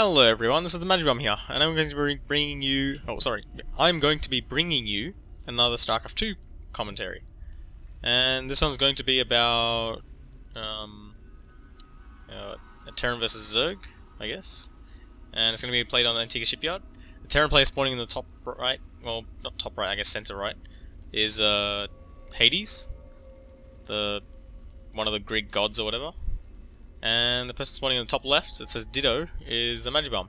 Hello everyone, this is TheMagiBum here, and I'm going to be bringing you... I'm going to be bringing you another StarCraft 2 commentary. And this one's going to be about... a Terran versus Zerg, I guess. And it's going to be played on the Antigua Shipyard. The Terran player spawning in the top right, well, not top right, I guess center right, is Hades, one of the Greek gods or whatever. And the person spawning on the top left, it says Ditto, is TheMagiBum.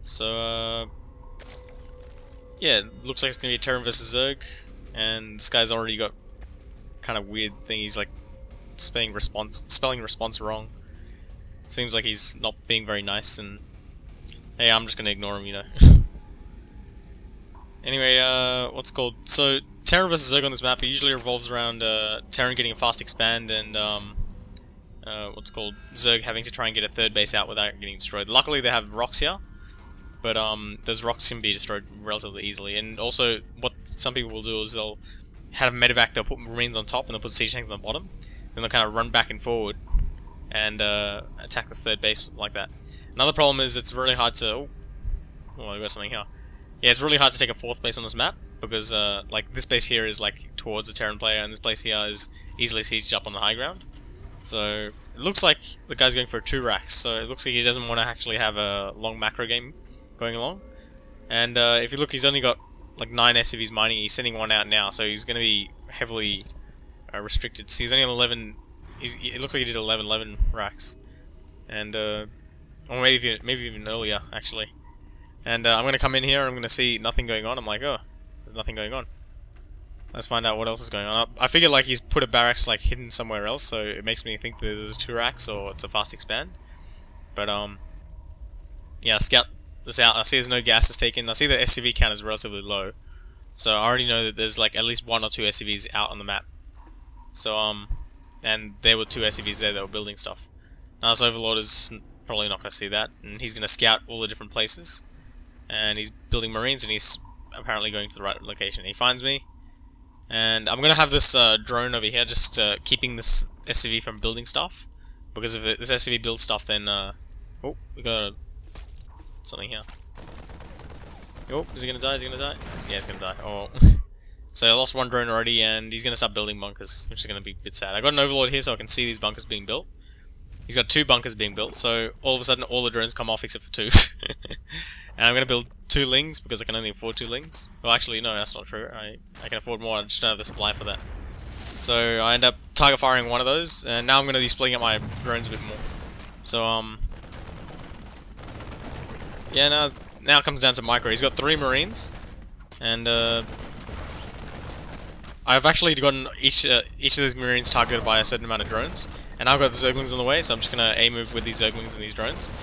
So, yeah, it looks like it's going to be a Terran versus Zerg, and this guy's already got kind of weird thing, he's like spelling response wrong. Seems like he's not being very nice, and hey, I'm just going to ignore him, you know. Anyway, so Terran versus Zerg on this map, it usually revolves around Terran getting a fast expand and Zerg having to try and get a third base out without getting destroyed. Luckily they have rocks here, but those rocks can be destroyed relatively easily. And also, what some people will do is they'll have a medevac, they'll put marines on top and they'll put siege tanks on the bottom, and they'll kind of run back and forward and attack this third base like that. Another problem is it's really hard to... Oh, I've got something here. Yeah, it's really hard to take a fourth base on this map, because like this base here is like towards a Terran player, and this place here is easily sieged up on the high ground. So it looks like the guy's going for 2 racks, so it looks like he doesn't want to actually have a long macro game going along. And if you look, he's only got like 9 SCVs mining, he's sending one out now, so he's going to be heavily restricted. So he's only on 11, it looks like he did 11 racks. And, or maybe even earlier, actually. And I'm going to come in here, I'm going to see nothing going on, I'm like, oh, there's nothing going on. Let's find out what else is going on. I figured like he's put a barracks like hidden somewhere else, so it makes me think that there's 2 racks or it's a fast expand. But yeah, scout this out. I see there's no gas is taken. I see the SCV count is relatively low, so I already know that there's like at least 1 or 2 SCVs out on the map. So and there were 2 SCVs there that were building stuff. Now this Overlord is probably not going to see that, and he's going to scout all the different places, and he's building marines, and he's apparently going to the right location. He finds me. And I'm going to have this drone over here just keeping this SCV from building stuff. Because if this SCV builds stuff, then... oh, we got something here. Oh, is he going to die? Is he going to die? Yeah, he's going to die. Oh. So I lost 1 drone already, and he's going to start building bunkers, which is going to be a bit sad. I got an Overlord here so I can see these bunkers being built. He's got 2 bunkers being built, so all of a sudden all the drones come off except for 2. And I'm going to build 2 lings because I can only afford 2 lings. Well, actually, no, that's not true. I can afford more, I just don't have the supply for that. So I end up target firing 1 of those, and now I'm going to be splitting up my drones a bit more. So, yeah, now it comes down to Micro. He's got 3 marines, and I've actually gotten each of these marines targeted by a certain amount of drones, and I've got the Zerglings on the way, so I'm just going to A-move with these Zerglings and these drones.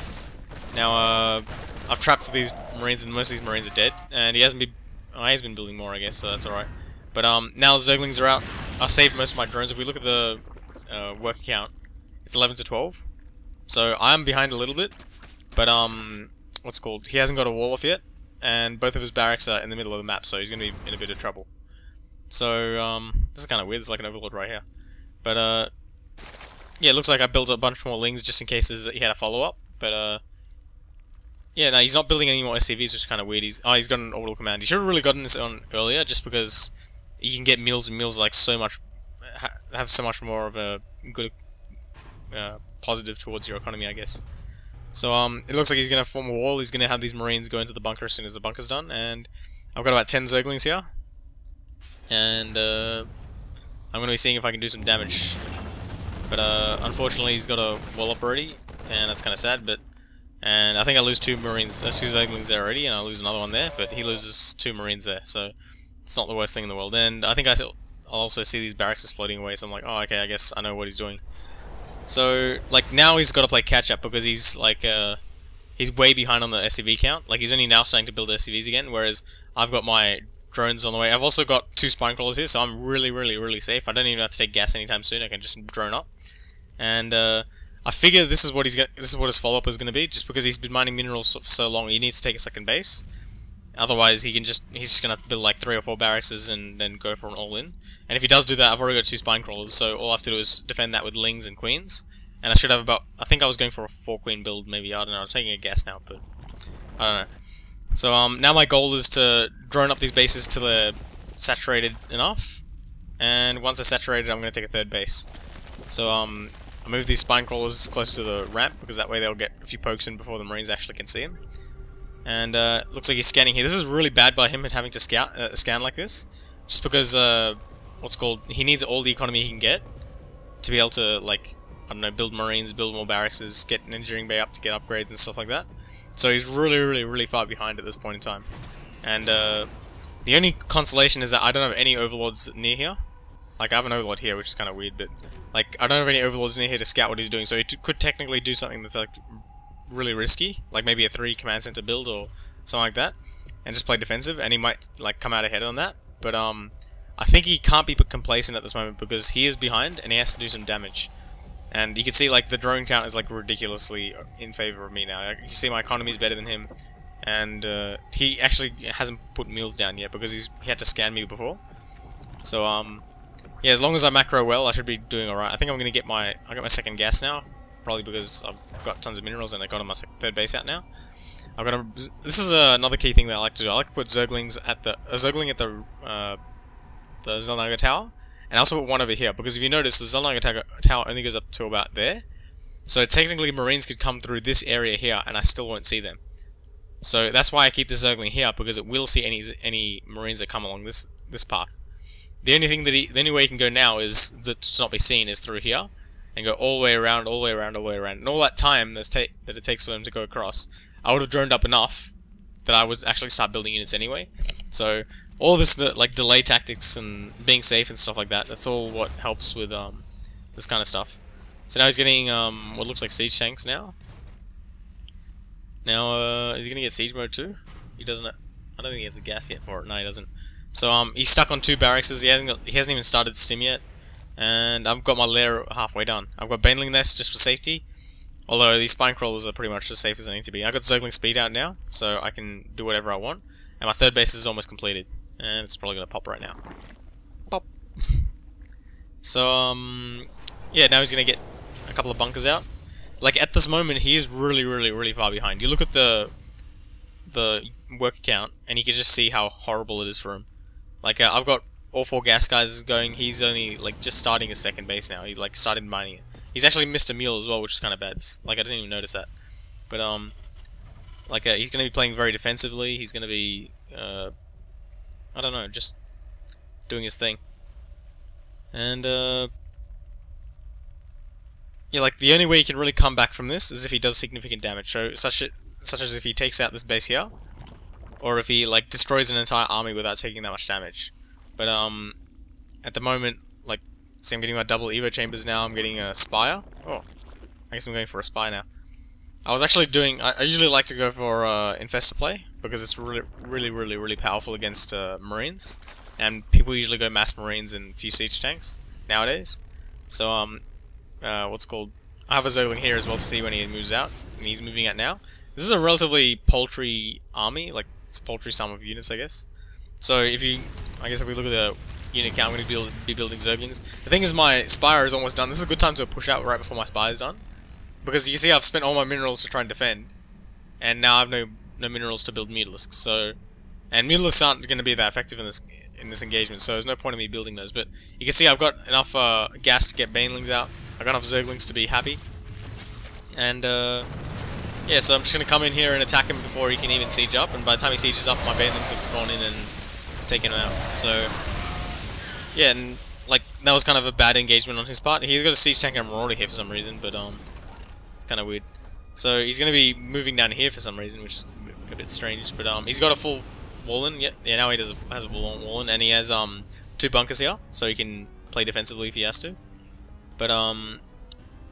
Now, I've trapped these marines, and most of these marines are dead, and he hasn't been... Oh, he's been building more, I guess, so that's alright. But, now the Zerglings are out. I saved most of my drones. If we look at the work count, it's 11 to 12. So, I'm behind a little bit, but, he hasn't got a wall off yet, and both of his barracks are in the middle of the map, so he's going to be in a bit of trouble. So, this is kind of weird. There's like an Overlord right here. But, yeah, it looks like I built a bunch more lings just in case he had a follow-up, but, yeah, no, he's not building any more SCVs, which is kind of weird. He's got an orbital command. He should have really gotten this on earlier, just because you can get meals, and meals like have so much more of a good positive towards your economy, I guess. So it looks like he's going to form a wall. He's going to have these marines go into the bunker as soon as the bunker's done, and I've got about 10 Zerglings here, and I'm going to be seeing if I can do some damage. But unfortunately, he's got a wall up already, and that's kind of sad. And I think I lose 2 marines, 2 Zerglings there already, and I lose another one there, but he loses 2 marines there, so it's not the worst thing in the world. And I think I'll also see these barracks floating away, so I'm like, oh, okay, I guess I know what he's doing. So, like, now he's got to play catch-up, because he's, like, he's way behind on the SCV count. Like, he's only now starting to build SCVs again, whereas I've got my drones on the way. I've also got 2 spine crawlers here, so I'm really safe. I don't even have to take gas anytime soon, I can just drone up. And, I figure this is what his follow-up is going to be, just because he's been mining minerals for so long. He needs to take a second base. Otherwise, he's just going to build like 3 or 4 barracks and then go for an all-in. And if he does do that, I've already got 2 spine crawlers, so all I have to do is defend that with lings and queens, And I should have about, I think I was going for a 4-queen build, maybe, I don't know, I'm taking a guess now, but I don't know. So now my goal is to drone up these bases till they're saturated enough, and once they're saturated I'm going to take a third base. So I move these spine crawlers close to the ramp, because that way they'll get a few pokes in before the Marines actually can see him. And looks like he's scanning here. This is really bad by him having to scan like this, just because he needs all the economy he can get to be able to, like, I don't know, build Marines, build more barracks, get an engineering bay up to get upgrades and stuff like that. So he's really far behind at this point in time. And the only consolation is that I don't have any overlords near here. Like, I have an overlord here, which is kind of weird, but like, I don't have any overlords near here to scout what he's doing, so he could technically do something that's like really risky, like maybe a 3 command center build or something like that, and just play defensive, and he might like come out ahead on that. But I think he can't be complacent at this moment, because he is behind and he has to do some damage. And you can see, like, the drone count is like ridiculously in favor of me now. You see my economy is better than him, and he actually hasn't put mules down yet because he had to scan me before. So yeah, as long as I macro well, I should be doing alright. I think I'm gonna get I got my second gas now, probably because I've got tons of minerals and I got on my third base out now. This is another key thing that I like to do. I like to put zerglings at the Zelnaga Tower, and I also put one over here, because if you notice, the Zelnaga Tower only goes up to about there. So technically Marines could come through this area here and I still won't see them. So that's why I keep the zergling here, because it will see any Marines that come along this path. The only way he can go now is to not be seen is through here, and go all the way around, all the way around, all the way around. And all that time that it takes for them to go across, I would have droned up enough that I would actually start building units anyway. So all this like delay tactics and being safe and stuff like that, that's all what helps with this kind of stuff. So now he's getting what looks like siege tanks now. Now is he gonna get siege mode too? He doesn't. I don't think he has the gas yet for it. No, he doesn't. So he's stuck on 2 barracks. He hasn't even started stim yet, and I've got my lair halfway done. I've got Baneling Nest just for safety. Although these spine crawlers are pretty much as safe as they need to be. I've got Zergling Speed out now, so I can do whatever I want. And my third base is almost completed. And it's probably going to pop right now. Pop! So, yeah, now he's going to get a couple of bunkers out. Like, at this moment, he is really far behind. You look at the work account, and you can just see how horrible it is for him. Like, I've got all 4 gas guys going. He's only, like, just starting his second base now. He, like, started mining it. He's actually missed a mule as well, which is kind of bad. Like, I didn't even notice that. But, like, he's going to be playing very defensively. He's going to be, I don't know, just doing his thing. And, yeah, like, the only way he can really come back from this is if he does significant damage. So, such as if he takes out this base here, or if he, like, destroys an entire army without taking that much damage. But, at the moment, like, see, I'm getting my double Evo chambers now, I'm getting a Spire. Oh, I guess I'm going for a Spire now. I was actually doing, I usually like to go for Infestor play, because it's really powerful against Marines. And people usually go mass Marines and few siege tanks nowadays. So, I have a Zergling here as well to see when he moves out, and he's moving out now. This is a relatively paltry army, like, it's a paltry sum of units, I guess. So I guess if we look at the unit count, I'm going to be building Zerglings. The thing is, my Spire is almost done. This is a good time to push out right before my Spire is done. Because you can see I've spent all my minerals to try and defend, and now I have no minerals to build Mutalisks. So, and Mutalisks aren't going to be that effective in this engagement, so there's no point in me building those. But you can see I've got enough gas to get Banelings out. I've got enough Zerglings to be happy. And yeah, so I'm just going to come in here and attack him before he can even siege up, and by the time he sieges up, my Banelings have gone in and taken him out. So, yeah, and like, that was kind of a bad engagement on his part. He's got a siege tank and Marauder here for some reason, but it's kind of weird. So he's going to be moving down here for some reason, which is a bit strange. But he's got a full wall-in. Yeah, now he has a full wall-in, and he has 2 bunkers here, so he can play defensively if he has to. But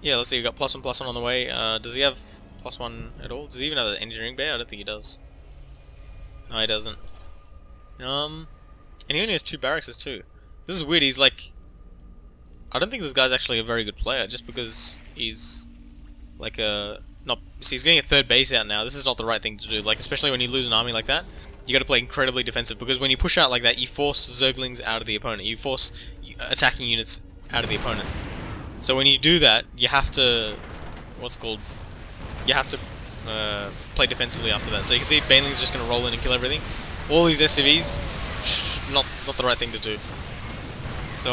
yeah, let's see. We got +1/+1 on the way. Does he have +1 at all? Does he even have an engineering bay? I don't think he does. No, he doesn't. And he only has 2 barracks too. This is weird. He's like, I don't think this guy's actually a very good player, just because he's like see, he's getting a third base out now. This is not the right thing to do. Like, especially when you lose an army like that, you got to play incredibly defensive, because when you push out like that, you force Zerglings out of the opponent. You force attacking units out of the opponent. So when you do that, you have to, you have to play defensively after that. So you can see Baneling's just going to roll in and kill everything. All these SCVs, not the right thing to do. So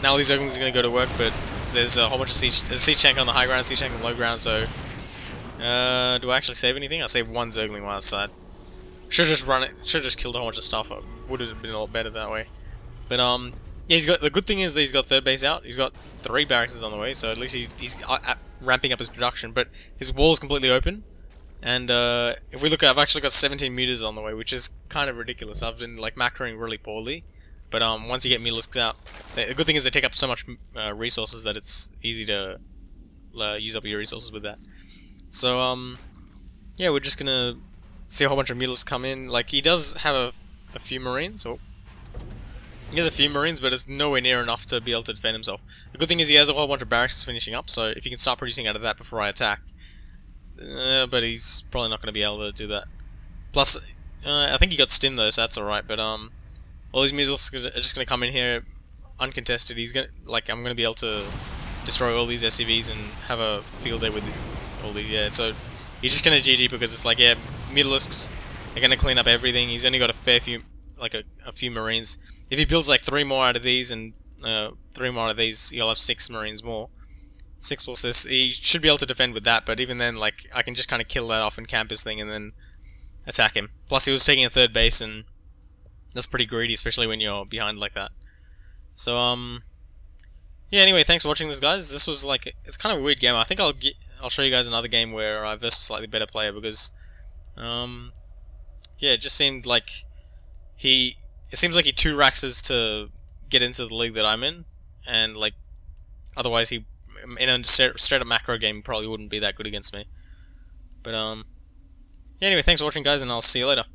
now all these Zerglings are going to go to work, but there's a whole bunch of siege tank on the high ground, siege tank on the low ground. So do I actually save anything? I saved one Zergling while outside. Should just run it. Should just killed a whole bunch of stuff. Would have been a lot better that way. But yeah, he's got, the good thing is that he's got third base out. He's got 3 barracks on the way, so at least he's ramping up his production. But his wall is completely open, and if we look at, I've actually got 17 meters on the way, which is kind of ridiculous. I've been like macroing really poorly, but once you get metelisks out, the good thing is they take up so much resources that it's easy to use up your resources with that. So yeah, we're just gonna see a whole bunch of metelisks come in. Like, he does have a few marines. Oh. He has a few marines, but it's nowhere near enough to be able to defend himself. The good thing is he has a whole bunch of barracks finishing up, so if he can start producing out of that before I attack. But he's probably not going to be able to do that. Plus, I think he got stim though, so that's alright, but all these missiles are just going to come in here uncontested. He's going to, like, I'm going to be able to destroy all these SCVs and have a field day with all these, yeah, so he's just going to GG because it's like, yeah, metelisks are going to clean up everything. He's only got a fair few, like a few marines. If he builds like 3 more out of these and 3 more out of these, he'll have 6 marines more. 6 plus this, he should be able to defend with that, but even then, like, I can just kind of kill that off and camp his thing and then attack him. Plus he was taking a 3rd base, and that's pretty greedy, especially when you're behind like that. So, yeah, anyway, thanks for watching this, guys. This was like, it's kind of a weird game. I think I'll show you guys another game where I versed a slightly better player, because, yeah, it just seemed like it seems like he 2-raxes to get into the league that I'm in, and like, otherwise he, in a straight up macro game, probably wouldn't be that good against me. But yeah, anyway, thanks for watching, guys, and I'll see you later.